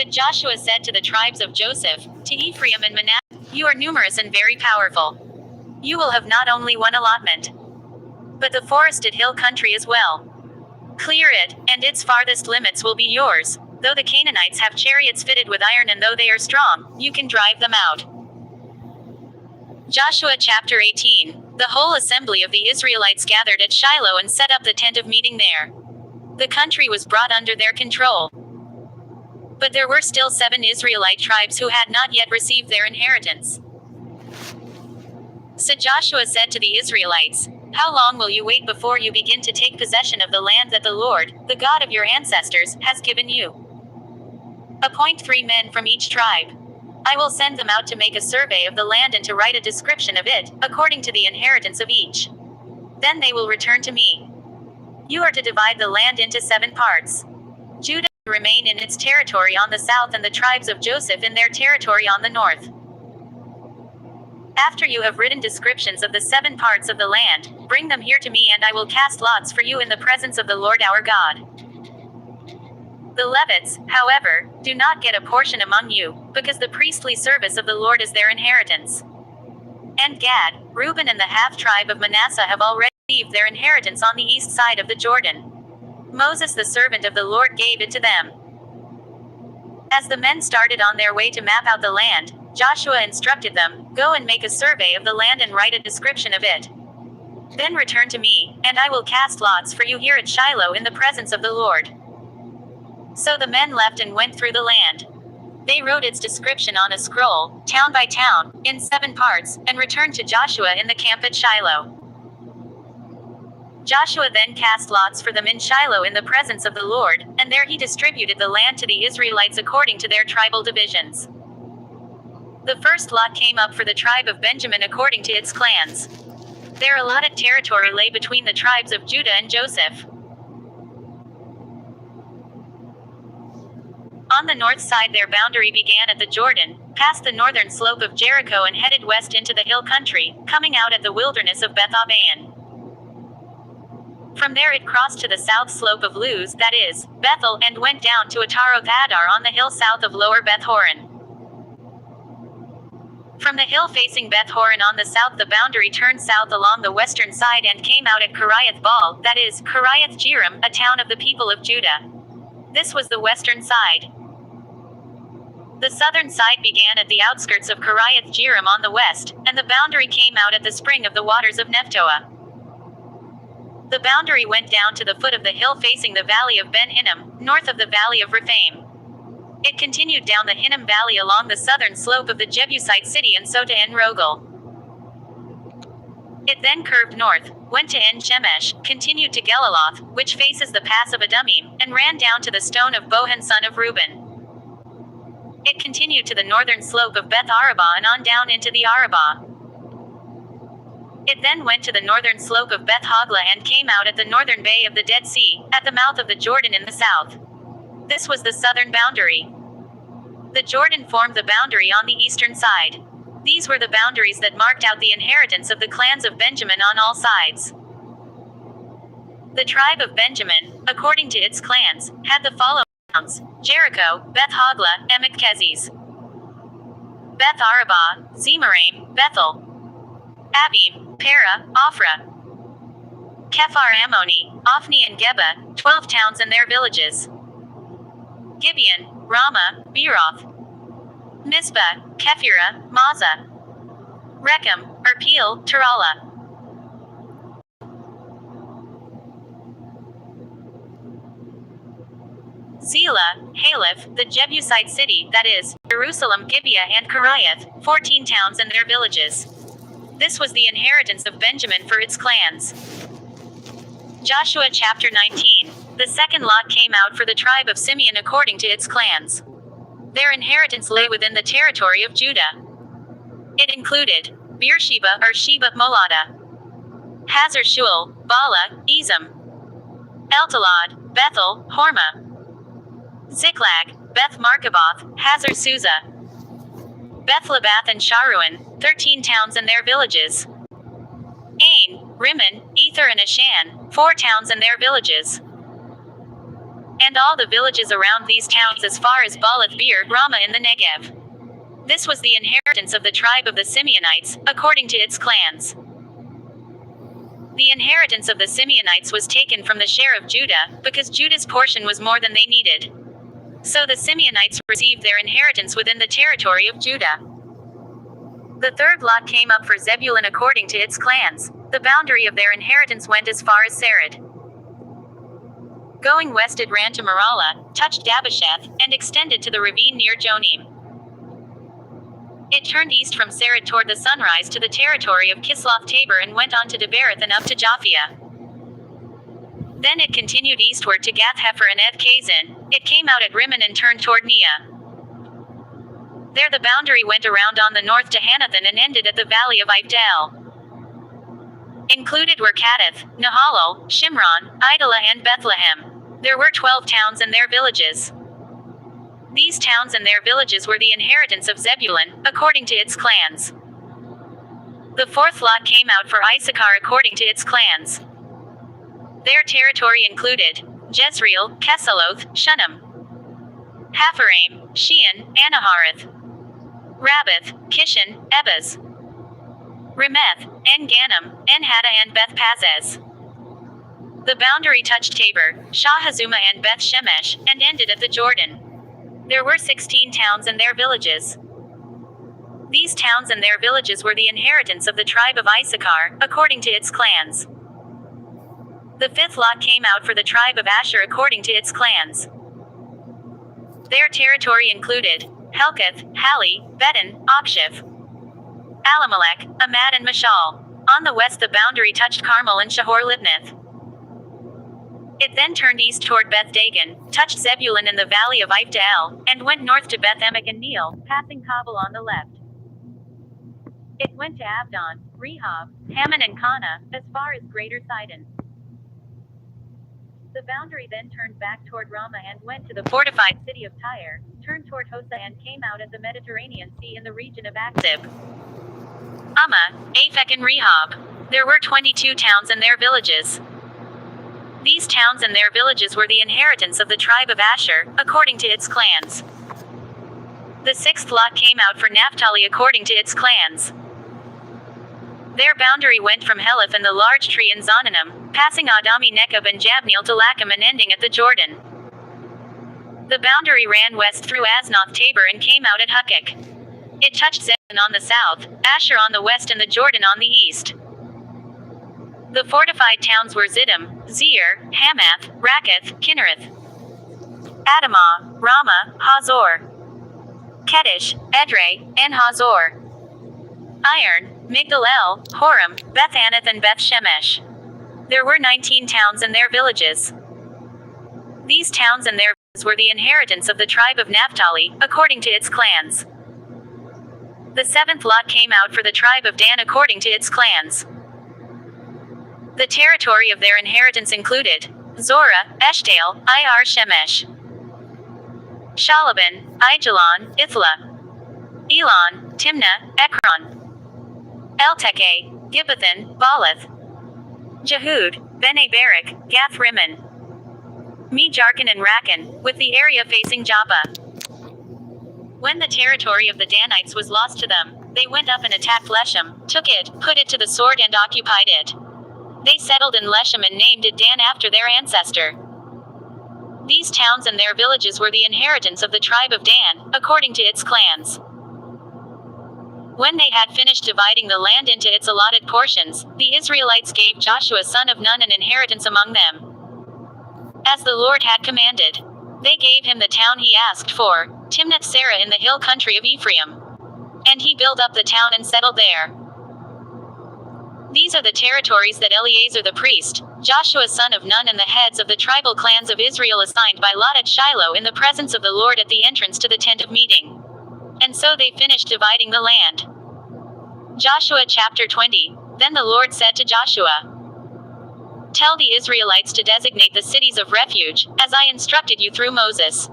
But Joshua said to the tribes of Joseph, to Ephraim and Manasseh, you are numerous and very powerful. You will have not only one allotment, but the forested hill country as well. Clear it, and its farthest limits will be yours. Though the Canaanites have chariots fitted with iron and though they are strong, you can drive them out. Joshua chapter 18. The whole assembly of the Israelites gathered at Shiloh and set up the tent of meeting there. The country was brought under their control. But there were still 7 Israelite tribes who had not yet received their inheritance. So Joshua said to the Israelites, how long will you wait before you begin to take possession of the land that the Lord, the God of your ancestors, has given you? Appoint 3 men from each tribe. I will send them out to make a survey of the land and to write a description of it, according to the inheritance of each. Then they will return to me. You are to divide the land into 7 parts. Judah will remain in its territory on the south and the tribes of Joseph in their territory on the north. After you have written descriptions of the 7 parts of the land, bring them here to me and I will cast lots for you in the presence of the Lord our God. The Levites, however, do not get a portion among you, because the priestly service of the Lord is their inheritance. And Gad, Reuben and the half-tribe of Manasseh have already received their inheritance on the east side of the Jordan. Moses the servant of the Lord gave it to them. As the men started on their way to map out the land, Joshua instructed them, go and make a survey of the land and write a description of it. Then return to me, and I will cast lots for you here at Shiloh in the presence of the Lord. So the men left and went through the land. They wrote its description on a scroll, town by town, in 7 parts, and returned to Joshua in the camp at Shiloh. Joshua then cast lots for them in Shiloh in the presence of the Lord, and there he distributed the land to the Israelites according to their tribal divisions. The first lot came up for the tribe of Benjamin according to its clans. Their allotted territory lay between the tribes of Judah and Joseph. On the north side their boundary began at the Jordan, past the northern slope of Jericho and headed west into the hill country, coming out at the wilderness of Beth-aven. From there it crossed to the south slope of Luz, that is, Bethel, and went down to Ataroth-Adar on the hill south of Lower Beth-horon. From the hill facing Beth-horon on the south the boundary turned south along the western side and came out at Kiriath-baal, that is, Kiriath-jearim, a town of the people of Judah. This was the western side. The southern side began at the outskirts of Kiriath-jearim on the west, and the boundary came out at the spring of the waters of Nephtoah. The boundary went down to the foot of the hill facing the valley of Ben-Hinnom, north of the valley of Rephaim. It continued down the Hinnom valley along the southern slope of the Jebusite city and so to En-Rogel. It then curved north, went to En-Shemesh, continued to Geliloth, which faces the pass of Adumim, and ran down to the stone of Bohan son of Reuben. It continued to the northern slope of Beth-Arabah and on down into the Arabah. It then went to the northern slope of Beth-Hoglah and came out at the northern bay of the Dead Sea, at the mouth of the Jordan in the south. This was the southern boundary. The Jordan formed the boundary on the eastern side. These were the boundaries that marked out the inheritance of the clans of Benjamin on all sides. The tribe of Benjamin, according to its clans, had the following towns: Jericho, Beth-Hoglah, Emek-Keziz, Beth-Arabah, Zemaraim, Bethel, Abim, Para, Ophrah, Kephar Ammoni, Ophni and Geba, 12 towns and their villages. Gibeon, Ramah, Beeroth, Mizpah, Kephirah, Mazah, Rechem, Erpeel, Tarala. Zelah, Haliph, the Jebusite city, that is, Jerusalem, Gibeah and Kiriath, 14 towns and their villages. This was the inheritance of Benjamin for its clans. Joshua chapter 19. The second lot came out for the tribe of Simeon according to its clans. Their inheritance lay within the territory of Judah. It included Beersheba or Sheba Molada, Hazar Shual, Bala, Ezem, Eltalad, Bethel, Hormah, Ziklag, Beth Markaboth, Hazar Susa, Beth-Labath and Sharuan, 13 towns and their villages. Ain, Rimmon, Ether and Ashan, 4 towns and their villages. and all the villages around these towns as far as Baalath-beer, Ramah in the Negev. This was the inheritance of the tribe of the Simeonites, according to its clans. The inheritance of the Simeonites was taken from the share of Judah, because Judah's portion was more than they needed. So the Simeonites received their inheritance within the territory of Judah. The third lot came up for Zebulun according to its clans. The boundary of their inheritance went as far as Sarid. Going west it ran to Maralah, touched Dabbasheth, and extended to the ravine near Jonim. It turned east from Sarid toward the sunrise to the territory of Kisloth Tabor and went on to Debereth and up to Japhia. Then it continued eastward to Gath-Hefer and Eth-Kazin. It came out at Rimmon and turned toward Neah. There the boundary went around on the north to Hanathon and ended at the valley of Ifdel. Included were Kadesh, Nahalal, Shimron, Idalah and Bethlehem. There were 12 towns and their villages. These towns and their villages were the inheritance of Zebulun, according to its clans. The fourth lot came out for Issachar according to its clans. Their territory included Jezreel, Keseloth, Shunem, Hapharaim, Shean, Anaharath, Rabbath, Kishan, Ebez, Remeth, En-Ganim, En-Hattah and Beth-Pazez. The boundary touched Tabor, Shahazuma and Beth-Shemesh, and ended at the Jordan. There were 16 towns and their villages. These towns and their villages were the inheritance of the tribe of Issachar, according to its clans. The fifth lot came out for the tribe of Asher according to its clans. Their territory included Helkath, Hali, Beten, Akshif, Alamelech, Amad and Mashal. On the west the boundary touched Carmel and Shahor-Libnath. It then turned east toward Beth Dagon, touched Zebulun in the valley of Ifdel, and went north to Beth Emek and Neel, passing Kabul on the left. It went to Abdon, Rehob, Hammon and Kana, as far as Greater Sidon. The boundary then turned back toward Ramah and went to the fortified city of Tyre, turned toward Hosa and came out at the Mediterranean Sea in the region of Akzib. Ummah, Aphek and Rehob. There were 22 towns and their villages. These towns and their villages were the inheritance of the tribe of Asher, according to its clans. The sixth lot came out for Naphtali according to its clans. Their boundary went from Heleph and the large tree in Zonanim, passing Adami Nekab and Jabneel to Lachim and ending at the Jordan. The boundary ran west through Aznoth Tabor and came out at Hukkok. It touched Zebulun on the south, Asher on the west and the Jordan on the east. The fortified towns were Ziddim, Zeir, Hamath, Rakkath, Kinnereth, Adamah, Ramah, Hazor, Kedesh, Edrei, and Hazor, Iron, Migdal-El, Horem, Beth-Anath and Beth-Shemesh. There were 19 towns and their villages. These towns and their villages were the inheritance of the tribe of Naphtali, according to its clans. The seventh lot came out for the tribe of Dan according to its clans. The territory of their inheritance included Zorah, Eshtael, Ir Shemesh, Shalaban, Aijalon, Ithla, Elon, Timnah, Ekron, Eltekeh, Gibbethon, Baalath, Jehud, Bene Barak, Gath Rimmon, Mejarkan and Rakan, with the area facing Joppa. When the territory of the Danites was lost to them, they went up and attacked Leshem, took it, put it to the sword and occupied it. They settled in Leshem and named it Dan after their ancestor. These towns and their villages were the inheritance of the tribe of Dan, according to its clans. When they had finished dividing the land into its allotted portions, the Israelites gave Joshua son of Nun an inheritance among them, as the Lord had commanded. They gave him the town he asked for, Timnath-Serah in the hill country of Ephraim. And he built up the town and settled there. These are the territories that Eleazar the priest, Joshua son of Nun and the heads of the tribal clans of Israel assigned by lot at Shiloh in the presence of the Lord at the entrance to the tent of meeting. And so they finished dividing the land. Joshua chapter 20. Then the Lord said to Joshua, "Tell the Israelites to designate the cities of refuge, as I instructed you through Moses,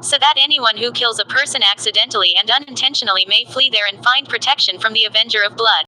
so that anyone who kills a person accidentally and unintentionally may flee there and find protection from the avenger of blood."